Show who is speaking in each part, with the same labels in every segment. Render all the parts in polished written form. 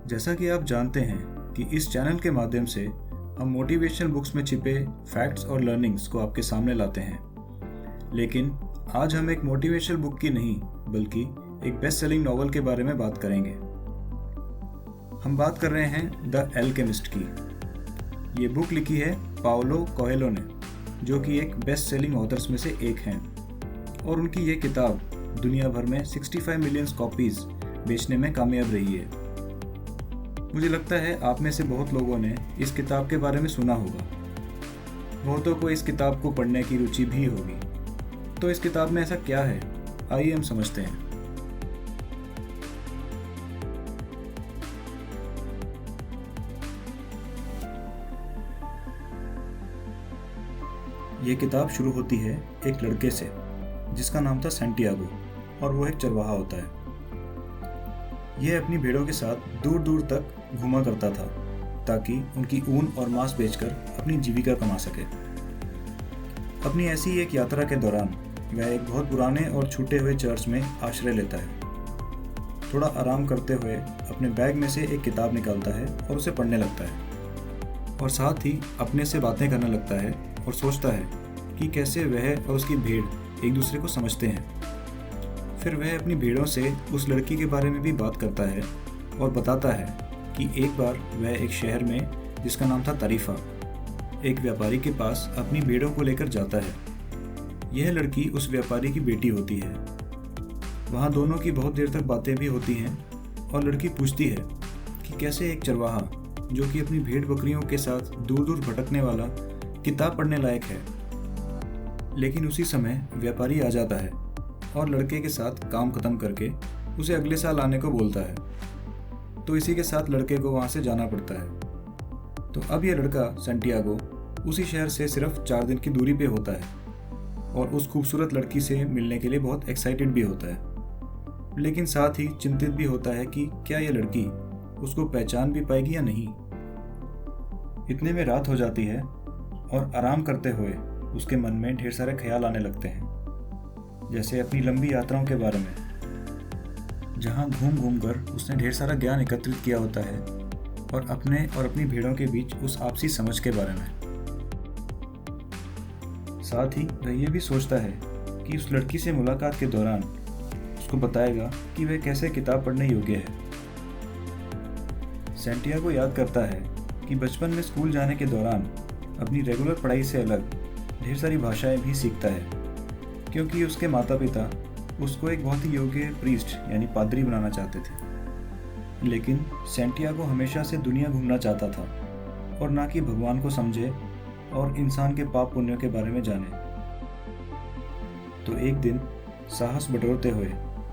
Speaker 1: जैसा कि आप जानते हैं कि इस चैनल के माध्यम से हम मोटिवेशनल बुक्स में छिपे फैक्ट्स और लर्निंग्स को आपके सामने लाते हैं। लेकिन आज हम एक मोटिवेशनल बुक की नहीं बल्कि एक बेस्ट सेलिंग नॉवल के बारे में बात करेंगे। हम बात कर रहे हैं द एल्केमिस्ट की। ये बुक लिखी है पाओलो कोएल्हो ने, जो कि एक बेस्ट सेलिंग ऑथर्स में से एक हैं, और उनकी ये किताब दुनिया भर में 65 मिलियन कॉपीज बेचने में कामयाब रही है। मुझे लगता है आप में से बहुत लोगों ने इस किताब के बारे में सुना होगा। बहुतों को इस किताब को पढ़ने की रुचि भी होगी। तो इस किताब में ऐसा क्या है, आइए हम समझते हैं। ये किताब शुरू होती है एक लड़के से जिसका नाम था सैंटियागो, और वो एक चरवाहा होता है। यह अपनी भेड़ों के साथ दूर दूर तक घूमा करता था ताकि उनकी ऊन और मांस बेचकर अपनी जीविका कमा सके। अपनी ऐसी एक यात्रा के दौरान वह एक बहुत पुराने और छूटे हुए चर्च में आश्रय लेता है। थोड़ा आराम करते हुए अपने बैग में से एक किताब निकालता है और उसे पढ़ने लगता है, और साथ ही अपने से बातें करने लगता है और सोचता है कि कैसे वह और उसकी भेड़ एक दूसरे को समझते हैं। फिर वह अपनी भेड़ों से उस लड़की के बारे में भी बात करता है और बताता है कि एक बार वह एक शहर में, जिसका नाम था तारीफा, एक व्यापारी के पास अपनी भेड़ों को लेकर जाता है। यह लड़की उस व्यापारी की बेटी होती है। वहाँ दोनों की बहुत देर तक बातें भी होती हैं, और लड़की पूछती है कि कैसे एक चरवाहा जो कि अपनी भेड़ बकरियों के साथ दूर दूर भटकने वाला किताब पढ़ने लायक है। लेकिन उसी समय व्यापारी आ जाता है और लड़के के साथ काम खत्म करके उसे अगले साल आने को बोलता है। तो इसी के साथ लड़के को वहाँ से जाना पड़ता है। तो अब यह लड़का सैंटियागो उसी शहर से सिर्फ 4 दिन की दूरी पे होता है और उस खूबसूरत लड़की से मिलने के लिए बहुत एक्साइटेड भी होता है, लेकिन साथ ही चिंतित भी होता है कि क्या यह लड़की उसको पहचान भी पाएगी या नहीं। इतने में रात हो जाती है और आराम करते हुए उसके मन में ढेर सारे ख्याल आने लगते हैं, जैसे अपनी लंबी यात्राओं के बारे में, जहाँ घूम घूम कर उसने ढेर सारा ज्ञान एकत्रित किया होता है, और अपने और अपनी भेड़ों के बीच उस आपसी समझ के बारे में। साथ ही वह यह भी सोचता है कि उस लड़की से मुलाकात के दौरान उसको बताएगा कि वह कैसे किताब पढ़ने योग्य है। सैंटियागो याद करता है कि बचपन में स्कूल जाने के दौरान अपनी रेगुलर पढ़ाई से अलग ढेर सारी भाषाएं भी सीखता है, क्योंकि उसके माता पिता उसको एक बहुत ही योग्य प्रीस्ट यानी पादरी बनाना चाहते थे। लेकिन सैंटियागो हमेशा से दुनिया घूमना चाहता था, और ना कि भगवान को समझे और इंसान के पाप पुण्यों के बारे में जाने। तो एक दिन साहस बटोरते हुए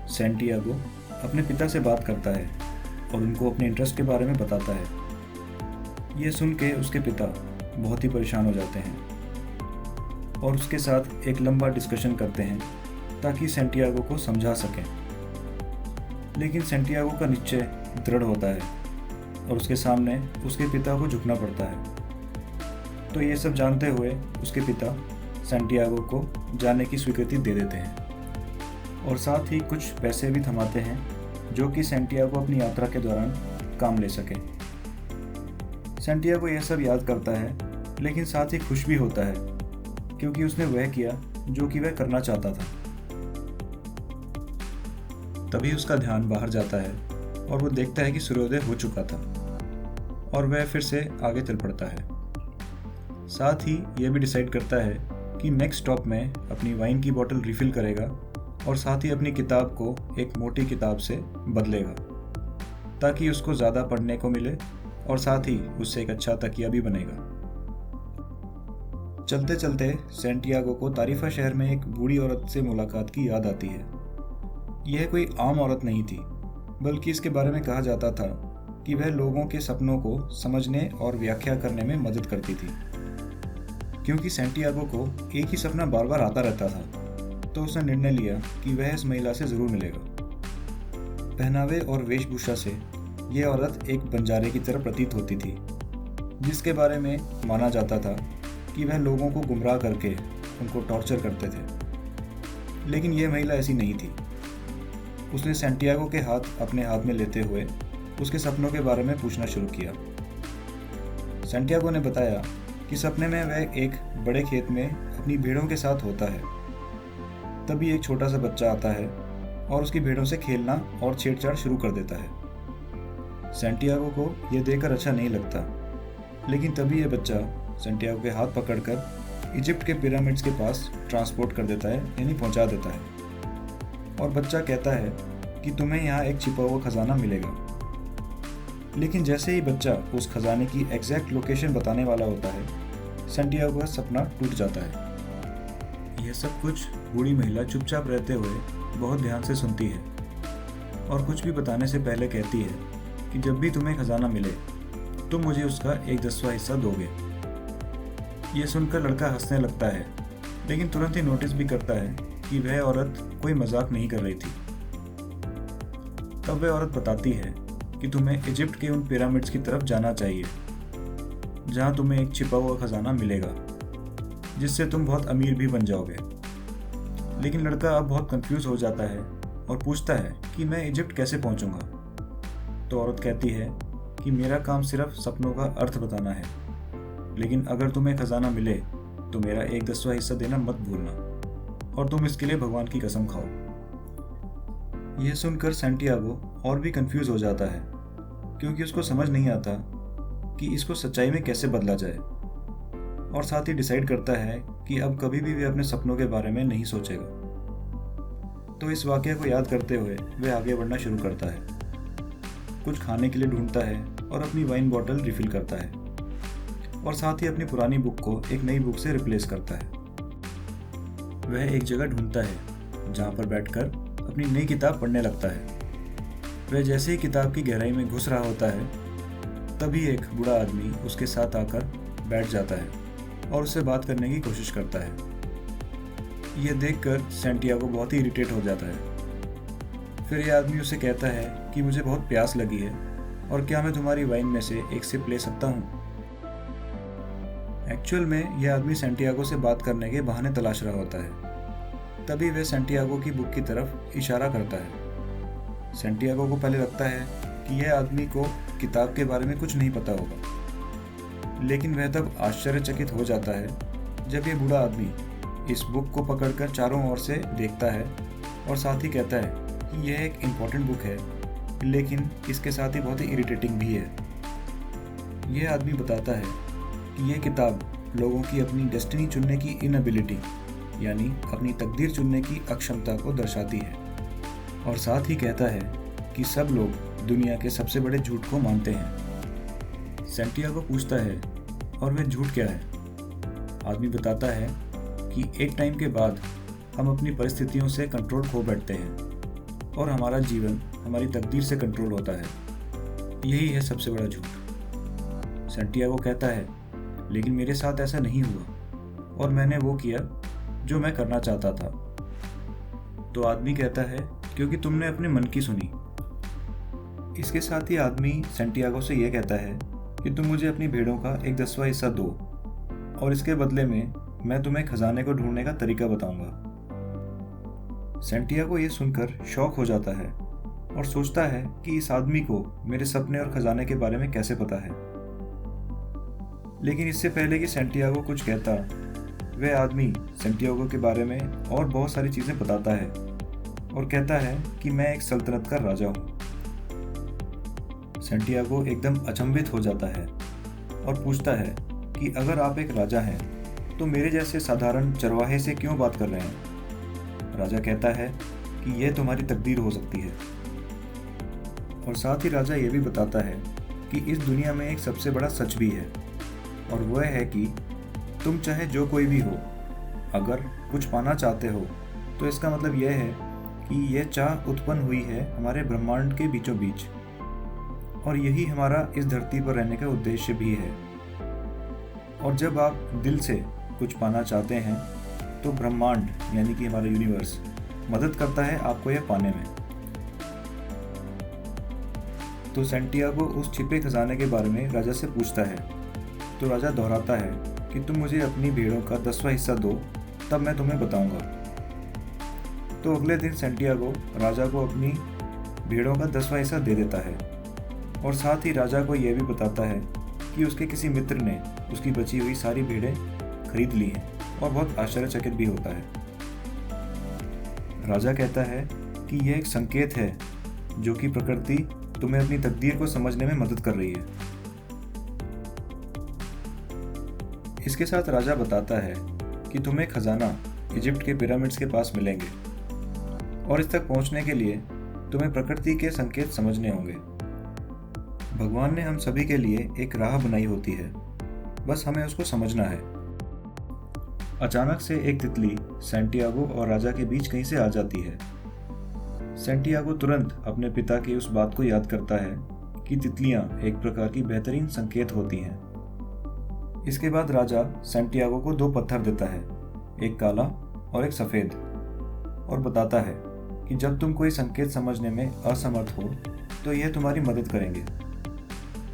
Speaker 1: सैंटियागो अपने पिता से बात करता है और उनको अपने इंटरेस्ट के बारे में बताता है। यह सुन के उसके पिता बहुत ही परेशान हो जाते हैं और उसके साथ एक लंबा डिस्कशन करते हैं ताकि सैंटियागो को समझा सकें। लेकिन सैंटियागो का निश्चय दृढ़ होता है और उसके सामने उसके पिता को झुकना पड़ता है। तो ये सब जानते हुए उसके पिता सैंटियागो को जाने की स्वीकृति दे देते हैं, और साथ ही कुछ पैसे भी थमाते हैं जो कि सैंटियागो अपनी यात्रा के दौरान काम ले सके। सैंटियागो यह सब याद करता है, लेकिन साथ ही खुश भी होता है, क्योंकि उसने वह किया जो कि वह करना चाहता था। तभी उसका ध्यान बाहर जाता है और वो देखता है कि सूर्योदय हो चुका था, और वह फिर से आगे चल पड़ता है। साथ ही यह भी डिसाइड करता है कि नेक्स्ट स्टॉप में अपनी वाइन की बोतल रिफिल करेगा, और साथ ही अपनी किताब को एक मोटी किताब से बदलेगा ताकि उसको ज़्यादा पढ़ने को मिले, और साथ ही उससे एक अच्छा तकिया भी बनेगा। चलते चलते सैंटियागो को तारीफा शहर में एक बूढ़ी औरत से मुलाकात की याद आती है। यह कोई आम औरत नहीं थी, बल्कि इसके बारे में कहा जाता था कि वह लोगों के सपनों को समझने और व्याख्या करने में मदद करती थी। क्योंकि सैंटियागो को एक ही सपना बार बार आता रहता था, तो उसने निर्णय लिया कि वह इस महिला से ज़रूर मिलेगा। पहनावे और वेशभूषा से यह औरत एक बंजारे की तरह प्रतीत होती थी, जिसके बारे में माना जाता था कि वह लोगों को गुमराह करके उनको टॉर्चर करते थे। लेकिन यह महिला ऐसी नहीं थी। उसने सैंटियागो के हाथ अपने हाथ में लेते हुए उसके सपनों के बारे में पूछना शुरू किया। सैंटियागो ने बताया कि सपने में वह एक बड़े खेत में अपनी भेड़ों के साथ होता है। तभी एक छोटा सा बच्चा आता है और उसकी भेड़ों से खेलना और छेड़छाड़ शुरू कर देता है। सैंटियागो को यह देखकर अच्छा नहीं लगता, लेकिन तभी यह बच्चा सैंटियागो के हाथ पकड़कर इजिप्ट के पिरामिड्स के पास ट्रांसपोर्ट कर देता है, यानी पहुंचा देता है। और बच्चा कहता है कि तुम्हें यहाँ एक छिपा हुआ खजाना मिलेगा। लेकिन जैसे ही बच्चा उस खजाने की एग्जैक्ट लोकेशन बताने वाला होता है, सैंटियागो का सपना टूट जाता है। यह सब कुछ बूढ़ी महिला चुपचाप रहते हुए बहुत ध्यान से सुनती है और कुछ भी बताने से पहले कहती है कि जब भी तुम्हें खजाना मिले तुम मुझे उसका 1/10वां हिस्सा दोगे। यह सुनकर लड़का हंसने लगता है, लेकिन तुरंत ही नोटिस भी करता है कि वह औरत कोई मजाक नहीं कर रही थी। तब वह औरत बताती है कि तुम्हें इजिप्ट के उन पिरामिड्स की तरफ जाना चाहिए जहां तुम्हें एक छिपा हुआ खजाना मिलेगा, जिससे तुम बहुत अमीर भी बन जाओगे। लेकिन लड़का अब बहुत कंफ्यूज हो जाता है और पूछता है कि मैं इजिप्ट कैसे पहुंचूंगा। तो औरत कहती है कि मेरा काम सिर्फ सपनों का अर्थ बताना है, लेकिन अगर तुम्हें खजाना मिले तो मेरा 1/10वां हिस्सा देना मत भूलना, और तुम इसके लिए भगवान की कसम खाओ। यह सुनकर सैंटियागो और भी कंफ्यूज हो जाता है, क्योंकि उसको समझ नहीं आता कि इसको सच्चाई में कैसे बदला जाए, और साथ ही डिसाइड करता है कि अब कभी भी वह अपने सपनों के बारे में नहीं सोचेगा। तो इस वाकये को याद करते हुए वह आगे बढ़ना शुरू करता है, कुछ खाने के लिए ढूंढता है और अपनी वाइन बॉटल रिफिल करता है, और साथ ही अपनी पुरानी बुक को एक नई बुक से रिप्लेस करता है। वह एक जगह ढूंढता है जहाँ पर बैठकर अपनी नई किताब पढ़ने लगता है। वह जैसे ही किताब की गहराई में घुस रहा होता है, तभी एक बूढ़ा आदमी उसके साथ आकर बैठ जाता है और उससे बात करने की कोशिश करता है। यह देखकर सैंटियागो बहुत ही इरिटेट हो जाता है। फिर यह आदमी उसे कहता है कि मुझे बहुत प्यास लगी है और क्या मैं तुम्हारी वाइन में से एक सिप ले सकता हूँ। एक्चुअल में यह आदमी सैंटियागो से बात करने के बहाने तलाश रहा होता है। तभी वह सैंटियागो की बुक की तरफ इशारा करता है। सैंटियागो को पहले लगता है कि यह आदमी को किताब के बारे में कुछ नहीं पता होगा, लेकिन वह तब आश्चर्यचकित हो जाता है जब यह बूढ़ा आदमी इस बुक को पकड़कर चारों ओर से देखता है और साथ ही कहता है कि यह एक इम्पॉर्टेंट बुक है, लेकिन इसके साथ ही बहुत ही इरिटेटिंग भी है। यह आदमी बताता है कि यह किताब लोगों की अपनी डेस्टिनी चुनने की इनएबिलिटी, यानी अपनी तकदीर चुनने की अक्षमता को दर्शाती है, और साथ ही कहता है कि सब लोग दुनिया के सबसे बड़े झूठ को मानते हैं। सैंटियागो पूछता है और वह झूठ क्या है। आदमी बताता है कि एक टाइम के बाद हम अपनी परिस्थितियों से कंट्रोल खो बैठते हैं और हमारा जीवन हमारी तकदीर से कंट्रोल होता है। यही है सबसे बड़ा झूठ। सैंटियागो कहता है, लेकिन मेरे साथ ऐसा नहीं हुआ और मैंने वो किया जो मैं करना चाहता था। तो आदमी कहता है, क्योंकि तुमने अपने मन की सुनी। इसके साथ ही आदमी सैंटियागो से यह कहता है कि तुम मुझे अपनी भेड़ों का 1/10वां हिस्सा दो और इसके बदले में मैं तुम्हें खजाने को ढूंढने का तरीका बताऊंगा। सैंटियागो ये सुनकर शॉक हो जाता है और सोचता है कि इस आदमी को मेरे सपने और खजाने के बारे में कैसे पता है। लेकिन इससे पहले कि सैंटियागो कुछ कहता, वह आदमी सैंटियागो के बारे में और बहुत सारी चीज़ें बताता है और कहता है कि मैं एक सल्तनत का राजा हूँ। सैंटियागो एकदम अचंभित हो जाता है और पूछता है कि अगर आप एक राजा हैं तो मेरे जैसे साधारण चरवाहे से क्यों बात कर रहे हैं। राजा कहता है कि यह तुम्हारी तकदीर हो सकती है, और साथ ही राजा ये भी बताता है कि इस दुनिया में एक सबसे बड़ा सच भी है, और वह है कि तुम चाहे जो कोई भी हो, अगर कुछ पाना चाहते हो तो इसका मतलब यह है कि यह चाह उत्पन्न हुई है हमारे ब्रह्मांड के बीचों बीच, और यही हमारा इस धरती पर रहने का उद्देश्य भी है। और जब आप दिल से कुछ पाना चाहते हैं तो ब्रह्मांड यानी कि हमारा यूनिवर्स मदद करता है आपको यह पाने में। तो सैंटियागो उस छिपे खजाने के बारे में राजा से पूछता है, तो राजा दोहराता है कि तुम मुझे अपनी भेड़ों का 10वां हिस्सा दो, तब मैं तुम्हें बताऊंगा। तो अगले दिन सैंटियागो राजा को अपनी भेड़ों का 10वां हिस्सा दे देता है, और साथ ही राजा को यह भी बताता है कि उसके किसी मित्र ने उसकी बची हुई सारी भेड़ें खरीद ली हैं और बहुत आश्चर्यचकित भी होता है। राजा कहता है कि यह एक संकेत है जो कि प्रकृति तुम्हें अपनी तकदीर को समझने में मदद कर रही है। इसके साथ राजा बताता है कि तुम्हें खजाना इजिप्ट के पिरामिड्स के पास मिलेंगे और इस तक पहुंचने के लिए तुम्हें प्रकृति के संकेत समझने होंगे। भगवान ने हम सभी के लिए एक राह बनाई होती है, बस हमें उसको समझना है। अचानक से एक तितली सैंटियागो और राजा के बीच कहीं से आ जाती है। सैंटियागो तुरंत अपने पिता की उस बात को याद करता है कि तितलियां एक प्रकार की बेहतरीन संकेत होती हैं। इसके बाद राजा सैंटियागो को 2 पत्थर देता है, एक काला और एक सफ़ेद, और बताता है कि जब तुम कोई संकेत समझने में असमर्थ हो तो यह तुम्हारी मदद करेंगे।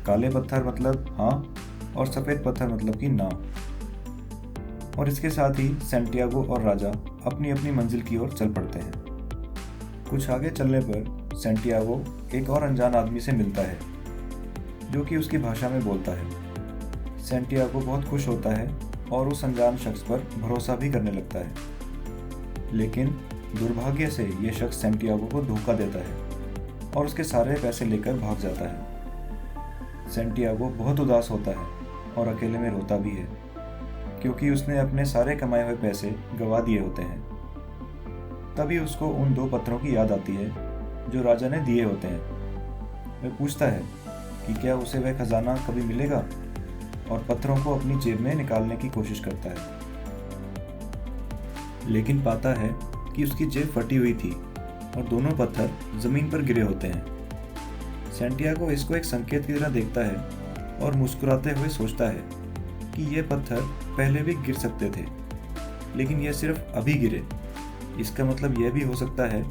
Speaker 1: काले पत्थर मतलब हाँ और सफ़ेद पत्थर मतलब कि ना। और इसके साथ ही सैंटियागो और राजा अपनी अपनी मंजिल की ओर चल पड़ते हैं। कुछ आगे चलने पर सैंटियागो एक और अनजान आदमी से मिलता है जो कि उसकी भाषा में बोलता है। सैंटियागो बहुत खुश होता है और उस अनजान शख्स पर भरोसा भी करने लगता है, लेकिन दुर्भाग्य से यह शख्स सैंटियागो को धोखा देता है और उसके सारे पैसे लेकर भाग जाता है। सैंटियागो बहुत उदास होता है और अकेले में रोता भी है क्योंकि उसने अपने सारे कमाए हुए पैसे गंवा दिए होते हैं। तभी उसको उन 2 पत्थरों की याद आती है जो राजा ने दिए होते हैं। वह पूछता है कि क्या उसे वह खजाना कभी मिलेगा और पत्थरों को अपनी जेब में निकालने की कोशिश करता है, लेकिन पाता है कि उसकी जेब फटी हुई थी और दोनों पत्थर जमीन पर गिरे होते हैं। सैंटियागो इसको एक संकेत की तरह देखता है और मुस्कुराते हुए सोचता है कि ये पत्थर पहले भी गिर सकते थे, लेकिन यह सिर्फ अभी गिरे। इसका मतलब यह भी हो सकता है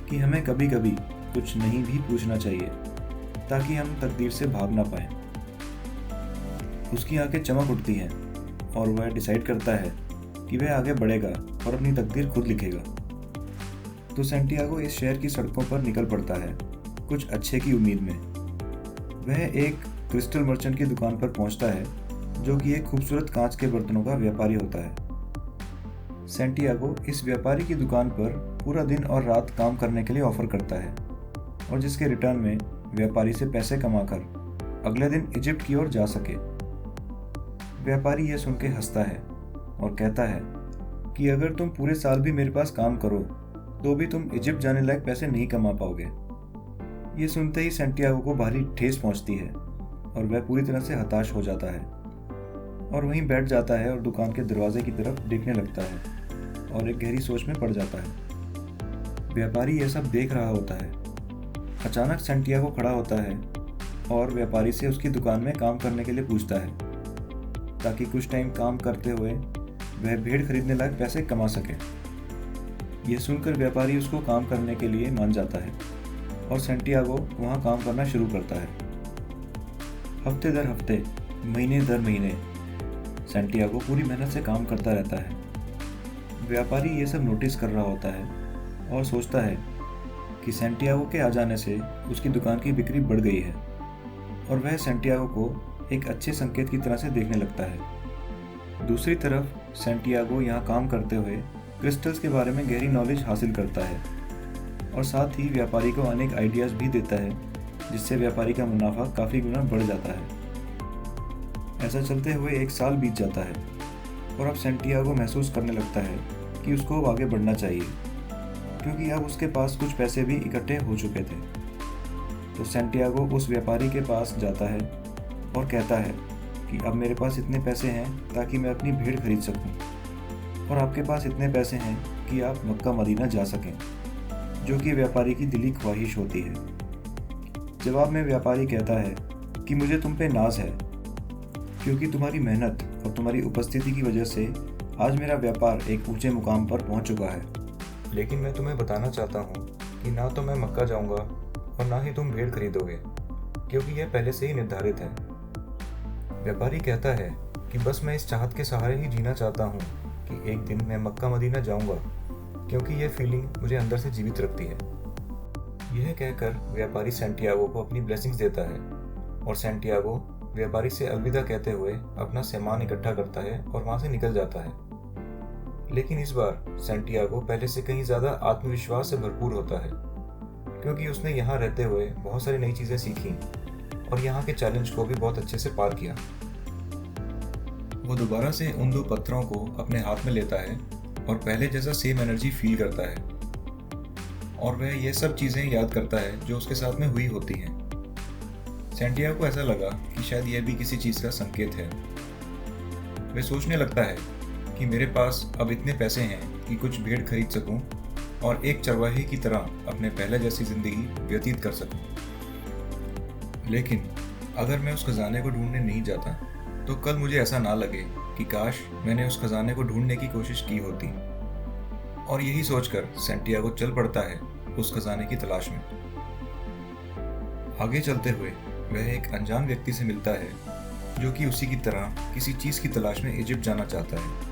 Speaker 1: कि हमें कभी कभी कुछ नहीं भी पूछना चाहिए ताकि हम तकदीर से भाग ना पाएं। उसकी आंखें चमक उठती हैं और वह डिसाइड करता है कि वह आगे बढ़ेगा और अपनी तकदीर खुद लिखेगा। तो सैंटियागो इस शहर की सड़कों पर निकल पड़ता है कुछ अच्छे की उम्मीद में। वह एक क्रिस्टल मर्चेंट की दुकान पर पहुंचता है जो कि एक खूबसूरत कांच के बर्तनों का व्यापारी होता है। सैंटियागो इस व्यापारी की दुकान पर पूरा दिन और रात काम करने के लिए ऑफर करता है और जिसके रिटर्न में व्यापारी से पैसे कमाकर अगले दिन इजिप्ट की ओर जा सके। व्यापारी यह सुन के हंसता है और कहता है कि अगर तुम पूरे साल भी मेरे पास काम करो तो भी तुम इजिप्ट जाने लायक पैसे नहीं कमा पाओगे। ये सुनते ही सैंटियागो को भारी ठेस पहुंचती है और वह पूरी तरह से हताश हो जाता है और वहीं बैठ जाता है और दुकान के दरवाजे की तरफ देखने लगता है और एक गहरी सोच में पड़ जाता है। व्यापारी यह सब देख रहा होता है। अचानक सैंटियागो खड़ा होता है और व्यापारी से उसकी दुकान में काम करने के लिए पूछता है ताकि कुछ टाइम काम करते हुए वह भेड़ खरीदने लायक पैसे कमा सके। यह सुनकर व्यापारी उसको काम करने के लिए मान जाता है और सैंटियागो वहाँ काम करना शुरू करता है। हफ्ते दर हफ्ते, महीने दर महीने सैंटियागो पूरी मेहनत से काम करता रहता है। व्यापारी ये सब नोटिस कर रहा होता है और सोचता है कि सैंटियागो के आ जाने से उसकी दुकान की बिक्री बढ़ गई है और वह सैंटियागो को एक अच्छे संकेत की तरह से देखने लगता है। दूसरी तरफ सैंटियागो यहाँ काम करते हुए क्रिस्टल्स के बारे में गहरी नॉलेज हासिल करता है और साथ ही व्यापारी को अनेक आइडियाज़ भी देता है जिससे व्यापारी का मुनाफा काफ़ी गुना बढ़ जाता है। ऐसा चलते हुए 1 साल बीत जाता है और अब सैंटियागो महसूस करने लगता है कि उसको अब आगे बढ़ना चाहिए क्योंकि अब उसके पास कुछ पैसे भी इकट्ठे हो चुके थे। तो सैंटियागो उस व्यापारी के पास जाता है और कहता है कि अब मेरे पास इतने पैसे हैं ताकि मैं अपनी भेड़ खरीद सकूं और आपके पास इतने पैसे हैं कि आप मक्का मदीना जा सकें, जो कि व्यापारी की दिली ख्वाहिश होती है। जवाब में व्यापारी कहता है कि मुझे तुम पे नाज है क्योंकि तुम्हारी मेहनत और तुम्हारी उपस्थिति की वजह से आज मेरा व्यापार एक ऊंचे मुकाम पर पहुंच चुका है, लेकिन मैं तुम्हें बताना चाहता हूं कि ना तो मैं मक्का जाऊंगा और ना ही तुम भेड़ खरीदोगे क्योंकि यह पहले से ही निर्धारित है। व्यापारी कहता है कि बस मैं इस चाहत के सहारे ही जीना चाहता हूँ कि एक दिन मैं मक्का मदीना जाऊंगा क्योंकि यह फीलिंग मुझे अंदर से जीवित रखती है। यह कहकर व्यापारी सैंटियागो को अपनी ब्लेसिंग्स देता है और सैंटियागो व्यापारी से अलविदा कहते हुए अपना सामान इकट्ठा करता है और वहां से निकल जाता है। लेकिन इस बार सैंटियागो पहले से कहीं ज्यादा आत्मविश्वास से भरपूर होता है, क्योंकि उसने यहाँ रहते हुए बहुत सारी नई चीजें सीखी और यहाँ के चैलेंज को भी बहुत अच्छे से पार किया। वो दोबारा से उन 2 पत्थरों को अपने हाथ में लेता है और पहले जैसा सेम एनर्जी फील करता है और वह ये सब चीजें याद करता है जो उसके साथ में हुई होती हैं। सैंटियागो को ऐसा लगा कि शायद यह भी किसी चीज का संकेत है। वह सोचने लगता है कि मेरे पास अब इतने पैसे हैं कि कुछ भेड़ खरीद सकूं और एक चरवाहे की तरह अपने पहले जैसी जिंदगी व्यतीत कर सकूं। लेकिन अगर मैं उस खजाने को ढूंढने नहीं जाता तो कल मुझे ऐसा ना लगे कि काश मैंने उस खजाने को ढूंढने की कोशिश की होती। और यही सोचकर सैंटियागो चल पड़ता है उस खजाने की तलाश में। आगे चलते हुए वह एक अनजान व्यक्ति से मिलता है जो कि उसी की तरह किसी चीज की तलाश में इजिप्ट जाना चाहता है।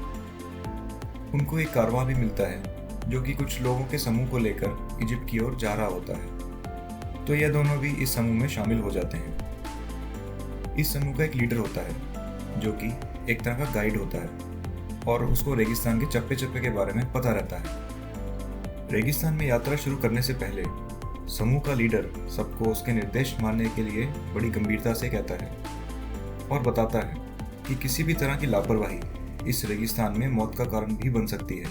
Speaker 1: उनको एक कारवां भी मिलता है जो कि कुछ लोगों के समूह को लेकर इजिप्ट की ओर जा रहा होता है। तो यह दोनों भी इस समूह में शामिल हो जाते हैं। इस समूह का एक लीडर होता है जो कि एक तरह का गाइड होता है और उसको रेगिस्तान के चप्पे चप्पे के बारे में पता रहता है। रेगिस्तान में यात्रा शुरू करने से पहले समूह का लीडर सबको उसके निर्देश मानने के लिए बड़ी गंभीरता से कहता है और बताता है कि किसी भी तरह की लापरवाही इस रेगिस्तान में मौत का कारण भी बन सकती है,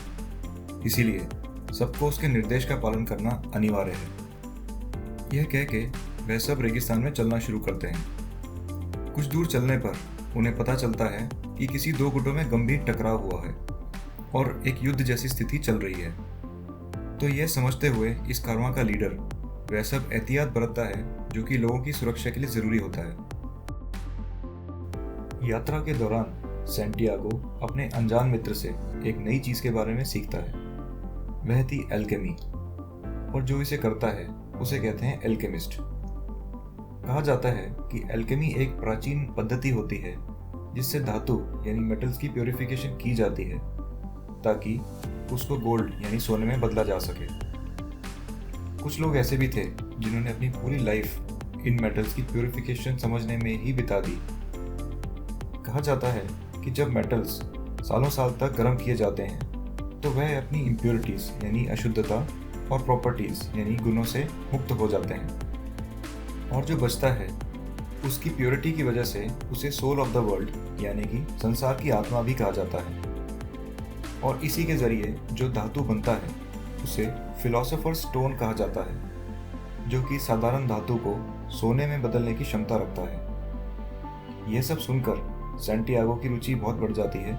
Speaker 1: इसीलिए सबको उसके निर्देश का पालन करना अनिवार्य है। यह कह के वह सब रेगिस्तान में चलना शुरू करते हैं। कुछ दूर चलने पर उन्हें पता चलता है कि किसी 2 गुटों में गंभीर टकराव हुआ है और एक युद्ध जैसी स्थिति चल रही है। तो यह समझते हुए इस कारवां का लीडर वह सब एहतियात बरतता है जो कि लोगों की सुरक्षा के लिए जरूरी होता है। यात्रा के दौरान सैंटियागो अपने अनजान मित्र से एक नई चीज के बारे में सीखता है। वह थी एल्केमी, और जो इसे करता है उसे कहते हैं एल्केमिस्ट। कहा जाता है कि एल्केमी एक प्राचीन पद्धति होती है जिससे धातु यानी मेटल्स की प्योरिफिकेशन की जाती है ताकि उसको गोल्ड यानी सोने में बदला जा सके। कुछ लोग ऐसे भी थे जिन्होंने अपनी पूरी लाइफ इन मेटल्स की प्योरिफिकेशन समझने में ही बिता दी। कहा जाता है कि जब मेटल्स सालों साल तक गर्म किए जाते हैं तो वह अपनी इम्प्योरिटीज यानी अशुद्धता और प्रॉपर्टीज यानी गुणों से मुक्त हो जाते हैं, और जो बचता है उसकी प्योरिटी की वजह से उसे सोल ऑफ द वर्ल्ड यानी कि संसार की आत्मा भी कहा जाता है। और इसी के जरिए जो धातु बनता है उसे फिलोसोफर स्टोन कहा जाता है, जो कि साधारण धातु को सोने में बदलने की क्षमता रखता है। यह सब सुनकर सैंटियागो की रुचि बहुत बढ़ जाती है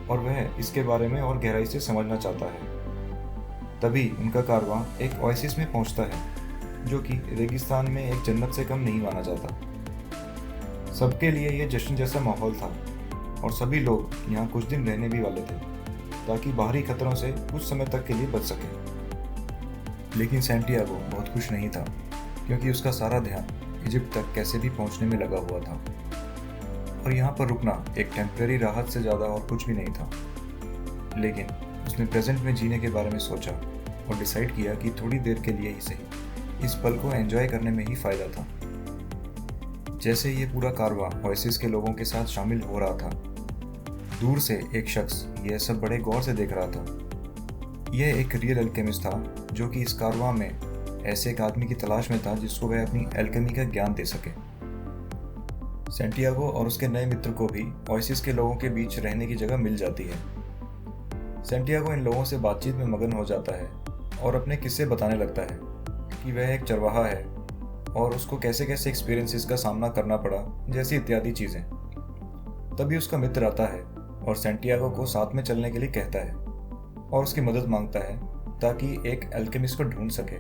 Speaker 1: और वह इसके बारे में और गहराई से समझना चाहता है। तभी उनका कारवां एक ओएसिस में पहुंचता है जो कि रेगिस्तान में एक जन्नत से कम नहीं माना जाता। सबके लिए यह जश्न जैसा माहौल था और सभी लोग यहाँ कुछ दिन रहने भी वाले थे ताकि बाहरी खतरों से कुछ समय तक के लिए बच सके। लेकिन सैंटियागो बहुत खुश नहीं था क्योंकि उसका सारा ध्यान इजिप्ट तक कैसे भी पहुंचने में लगा हुआ था और यहाँ पर रुकना एक टेम्परेरी राहत से ज़्यादा और कुछ भी नहीं था। लेकिन उसने प्रेजेंट में जीने के बारे में सोचा और डिसाइड किया कि थोड़ी देर के लिए ही सही इस पल को एंजॉय करने में ही फ़ायदा था। जैसे ये पूरा कारवां ओएसिस के लोगों के साथ शामिल हो रहा था, दूर से एक शख्स यह सब बड़े गौर से देख रहा था। यह एक रियल एल्केमिस्ट था जो कि इस कारवां में ऐसे एक आदमी की तलाश में था जिसको वह अपनी एल्केमी का ज्ञान दे सके। सैंटियागो और उसके नए मित्र को भी ओएसिस के लोगों के बीच रहने की जगह मिल जाती है। सैंटियागो इन लोगों से बातचीत में मगन हो जाता है और अपने किस्से बताने लगता है कि वह एक चरवाहा है और उसको कैसे कैसे एक्सपीरियंसेस का सामना करना पड़ा, जैसी इत्यादि चीज़ें। तभी उसका मित्र आता है और सैंटियागो को साथ में चलने के लिए कहता है और उसकी मदद मांगता है ताकि एक एल्केमिस्ट को ढूंढ सके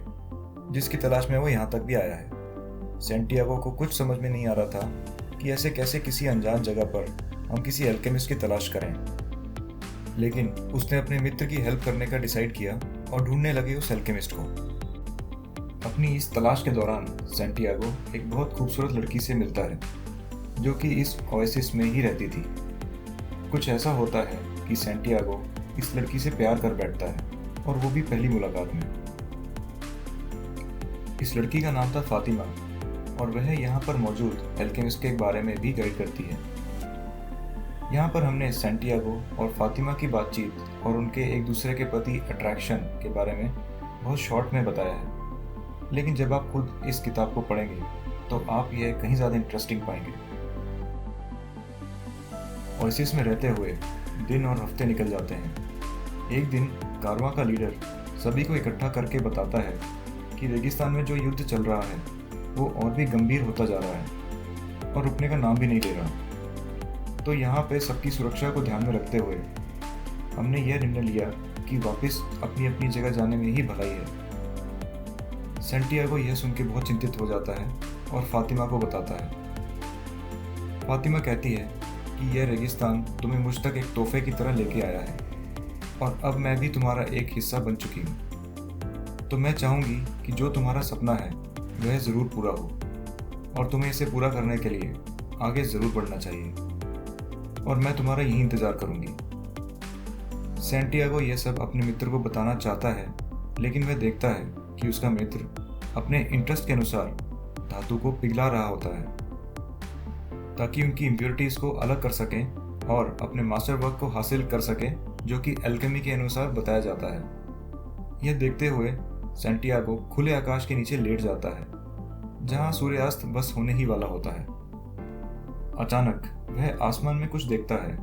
Speaker 1: जिसकी तलाश में वो यहाँ तक भी आया है। सैंटियागो को कुछ समझ में नहीं आ रहा था कि ऐसे कैसे किसी अनजान जगह पर हम किसी एल्केमिस्ट की तलाश करें, लेकिन उसने अपने मित्र की हेल्प करने का डिसाइड किया और ढूंढने लगे उस एल्केमिस्ट को। अपनी इस तलाश के दौरान सैंटियागो एक बहुत खूबसूरत लड़की से मिलता है जो कि इस ओएसिस में ही रहती थी। कुछ ऐसा होता है कि सैंटियागो इस लड़की से प्यार कर बैठता है और वो भी पहली मुलाकात में। इस लड़की का नाम था फातिमा और वह यहाँ पर मौजूद एल्केमिस्ट के बारे में भी गाइड करती है। यहाँ पर हमने सैंटियागो और फातिमा की बातचीत और उनके एक दूसरे के प्रति अट्रैक्शन के बारे में बहुत शॉर्ट में बताया है, लेकिन जब आप खुद इस किताब को पढ़ेंगे तो आप यह कहीं ज़्यादा इंटरेस्टिंग पाएंगे। ओएसिस में रहते हुए दिन और हफ्ते निकल जाते हैं। एक दिन कारवां का लीडर सभी को इकट्ठा करके बताता है कि रेगिस्तान में जो युद्ध चल रहा है वो और भी गंभीर होता जा रहा है और रुकने का नाम भी नहीं ले रहा। तो यहाँ पे सबकी सुरक्षा को ध्यान में रखते हुए हमने यह निर्णय लिया कि वापस अपनी अपनी जगह जाने में ही भलाई है। सैंटियागो यह सुन के बहुत चिंतित हो जाता है और फातिमा को बताता है। फातिमा कहती है कि यह रेगिस्तान तुम्हें मुझ तक एक तोहफे की तरह लेके आया है और अब मैं भी तुम्हारा एक हिस्सा बन चुकी हूँ। तो मैं चाहूँगी कि जो तुम्हारा सपना है वह ज़रूर पूरा हो और तुम्हें इसे पूरा करने के लिए आगे ज़रूर बढ़ना चाहिए और मैं तुम्हारा यही इंतज़ार करूँगी। सैंटियागो यह सब अपने मित्र को बताना चाहता है, लेकिन वह देखता है कि उसका मित्र अपने इंटरेस्ट के अनुसार धातु को पिघला रहा होता है ताकि उनकी इम्प्योरिटीज़ को अलग कर सकें और अपने मास्टर वर्क को हासिल कर सकें, जो कि एल्केमी के अनुसार बताया जाता है। यह देखते हुए सैंटियागो खुले आकाश के नीचे लेट जाता है जहां सूर्यास्त बस होने ही वाला होता है। अचानक वह आसमान में कुछ देखता है।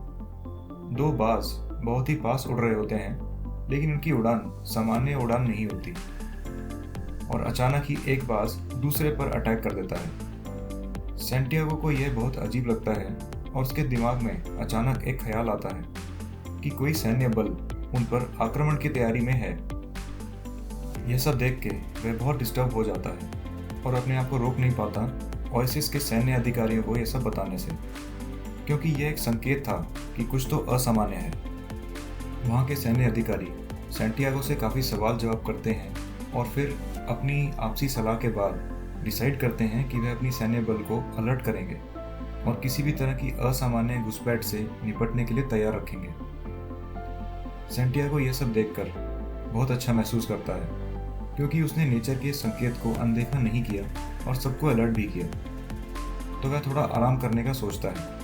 Speaker 1: दो बाज बहुत ही पास उड़ रहे होते हैं, लेकिन उनकी उड़ान सामान्य उड़ान नहीं होती और अचानक ही एक बाज दूसरे पर अटैक कर देता है। सैंटियागो को यह बहुत अजीब लगता है और उसके दिमाग में अचानक एक ख्याल आता है कि कोई सैन्य बल उन पर आक्रमण की तैयारी में है। यह सब देख के वह बहुत डिस्टर्ब हो जाता है और अपने आप को रोक नहीं पाता ओएसिस के सैन्य अधिकारियों को यह सब बताने से, क्योंकि यह एक संकेत था कि कुछ तो असामान्य है। वहाँ के सैन्य अधिकारी सैंटियागो से काफ़ी सवाल जवाब करते हैं और फिर अपनी आपसी सलाह के बाद डिसाइड करते हैं कि वह अपनी सैन्य बल को अलर्ट करेंगे और किसी भी तरह की असामान्य घुसपैठ से निपटने के लिए तैयार रखेंगे। सैंटियागो यह सब देखकर बहुत अच्छा महसूस करता है, क्योंकि उसने नेचर के संकेत को अनदेखा नहीं किया और सबको अलर्ट भी किया। तो वह थोड़ा आराम करने का सोचता है।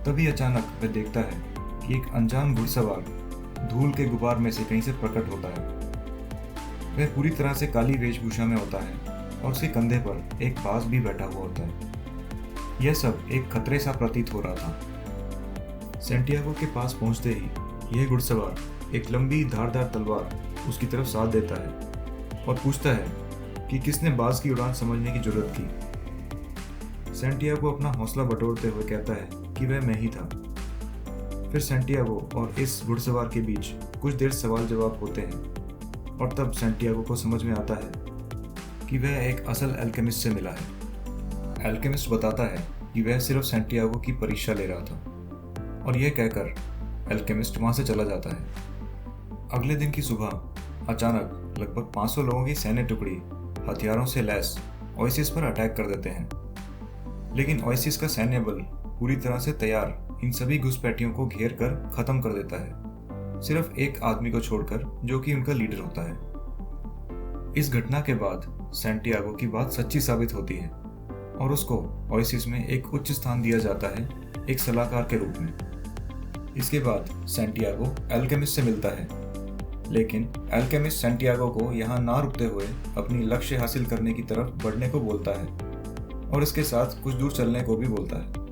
Speaker 1: तभी अचानक वह देखता है कि एक अनजान घुड़सवार धूल के गुबार में से कहीं से प्रकट होता है। वह पूरी तरह से काली वेशभूषा में होता है और उसके कंधे पर एक बाज भी बैठा हुआ होता है। यह सब एक खतरे सा प्रतीत हो रहा था। सैंटियागो के पास पहुंचते ही यह घुड़सवार एक लंबी धारदार तलवार उसकी तरफ साध देता है और पूछता है कि किसने बाज की उड़ान समझने की जरूरत की। सैंटियागो अपना हौसला बटोरते हुए कहता है कि वह मैं ही था। फिर सैंटियागो और इस घुड़सवार के बीच कुछ देर सवाल जवाब होते हैं और तब सैंटियागो को समझ में आता है कि वह एक असल एल्केमिस्ट से मिला है। एल्केमिस्ट बताता है कि वह सिर्फ सैंटियागो की परीक्षा ले रहा था और यह कहकर एल्केमिस्ट वहां से चला जाता है। अगले दिन की सुबह अचानक लगभग 500 लोगों की सैन्य टुकड़ी हथियारों से लैस ओएसिस पर अटैक कर देते हैं, लेकिन ओएसिस का सैन्य बल पूरी तरह से तैयार इन सभी घुसपैठियों को घेर कर खत्म कर देता है, सिर्फ एक आदमी को छोड़कर जो कि उनका लीडर होता है। इस घटना के बाद सैंटियागो की बात सच्ची साबित होती है और उसको ओएसिस में एक उच्च स्थान दिया जाता है, एक सलाहकार के रूप में। इसके बाद सैंटियागो एल्केमिस्ट से मिलता है, लेकिन एल्केमिस्ट सैंटियागो को यहाँ ना रुकते हुए अपनी लक्ष्य हासिल करने की तरफ बढ़ने को बोलता है और इसके साथ कुछ दूर चलने को भी बोलता है।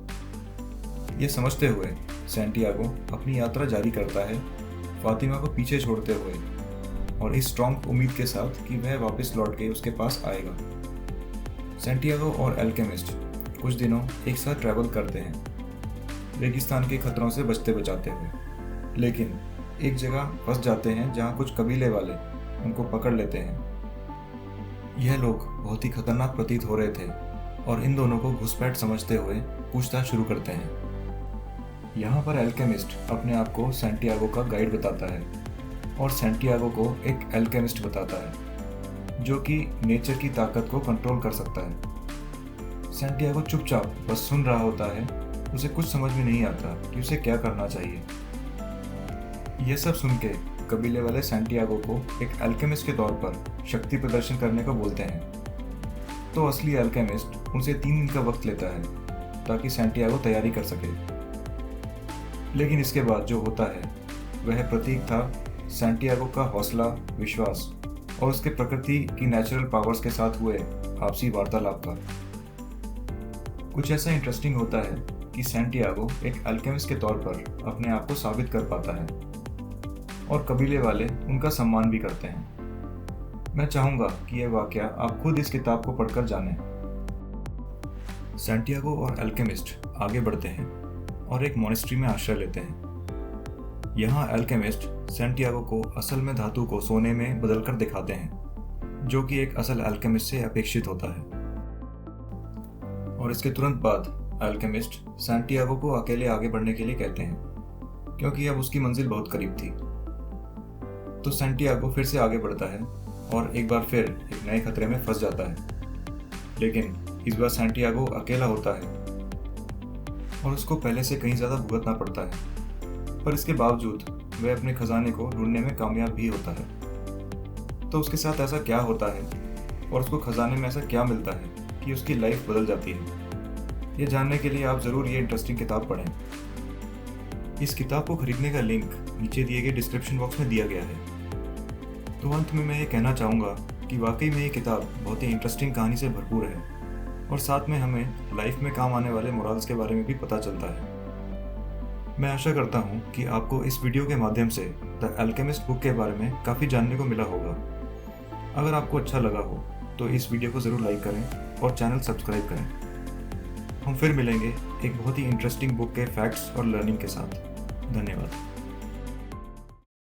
Speaker 1: यह समझते हुए सैंटियागो अपनी यात्रा जारी करता है, फातिमा को पीछे छोड़ते हुए और इस स्ट्रॉन्ग उम्मीद के साथ कि वह वापस लौट के उसके पास आएगा। सैंटियागो और एल्केमिस्ट कुछ दिनों एक साथ ट्रैवल करते हैं, रेगिस्तान के खतरों से बचते बचाते हुए, लेकिन एक जगह फंस जाते हैं जहां कुछ कबीले वाले उनको पकड़ लेते हैं। यह लोग बहुत ही खतरनाक प्रतीत हो रहे थे और इन दोनों को घुसपैठ समझते हुए पूछताछ शुरू करते हैं। यहाँ पर एल्केमिस्ट अपने आप को सैंटियागो का गाइड बताता है और सैंटियागो को एक एल्केमिस्ट बताता है जो कि नेचर की ताकत को कंट्रोल कर सकता है। सैंटियागो चुपचाप बस सुन रहा होता है, उसे कुछ समझ में नहीं आता कि उसे क्या करना चाहिए। यह सब सुन के कबीले वाले सैंटियागो को एक अल्केमिस्ट के तौर पर शक्ति प्रदर्शन करने को बोलते हैं, तो असली अल्केमिस्ट उनसे 3 दिन का वक्त लेता है ताकि सैंटियागो तैयारी कर सके। लेकिन इसके बाद जो होता है वह प्रतीक था सैंटियागो का हौसला, विश्वास और उसके प्रकृति की नेचुरल पावर्स के साथ हुए आपसी वार्तालाप का। कुछ ऐसा इंटरेस्टिंग होता है कि सैंटियागो एक अल्केमिस्ट के तौर पर अपने आप को साबित कर पाता है और कबीले वाले उनका सम्मान भी करते हैं। मैं चाहूँगा कि यह वाकया आप खुद इस किताब को पढ़कर जानें। सैंटियागो और अल्केमिस्ट आगे बढ़ते हैं और एक मॉनेस्ट्री में आश्रय लेते हैं। यहाँ अल्केमिस्ट सैंटियागो को असल में धातु को सोने में बदलकर दिखाते हैं, जो कि एक असल अल्केमिस्ट से अपेक्षित होता है। और इसके तुरंत बाद अल्केमिस्ट सैंटियागो को अकेले आगे बढ़ने के लिए कहते हैं, क्योंकि अब उसकी मंजिल बहुत करीब थी। तो सैंटियागो फिर से आगे बढ़ता है और एक बार फिर एक नए खतरे में फंस जाता है। लेकिन इस बार सैंटियागो अकेला होता है और उसको पहले से कहीं ज़्यादा भुगतना पड़ता है, पर इसके बावजूद वह अपने खजाने को ढूंढने में कामयाब भी होता है। तो उसके साथ ऐसा क्या होता है और उसको खजाने में ऐसा क्या मिलता है कि उसकी लाइफ बदल जाती है? ये जानने के लिए आप ज़रूर ये इंटरेस्टिंग किताब पढ़ें। इस किताब को खरीदने का लिंक नीचे दिए गए डिस्क्रिप्शन बॉक्स में दिया गया है। तो अंत में मैं ये कहना चाहूँगा कि वाकई में ये किताब बहुत ही इंटरेस्टिंग कहानी से भरपूर है और साथ में हमें लाइफ में काम आने वाले मोरल्स के बारे में भी पता चलता है। मैं आशा करता हूँ कि आपको इस वीडियो के माध्यम से द अल्केमिस्ट बुक के बारे में काफ़ी जानने को मिला होगा। अगर आपको अच्छा लगा हो तो इस वीडियो को ज़रूर लाइक करें और चैनल सब्सक्राइब करें। हम फिर मिलेंगे एक बहुत ही इंटरेस्टिंग बुक के फैक्ट्स और लर्निंग के साथ। धन्यवाद।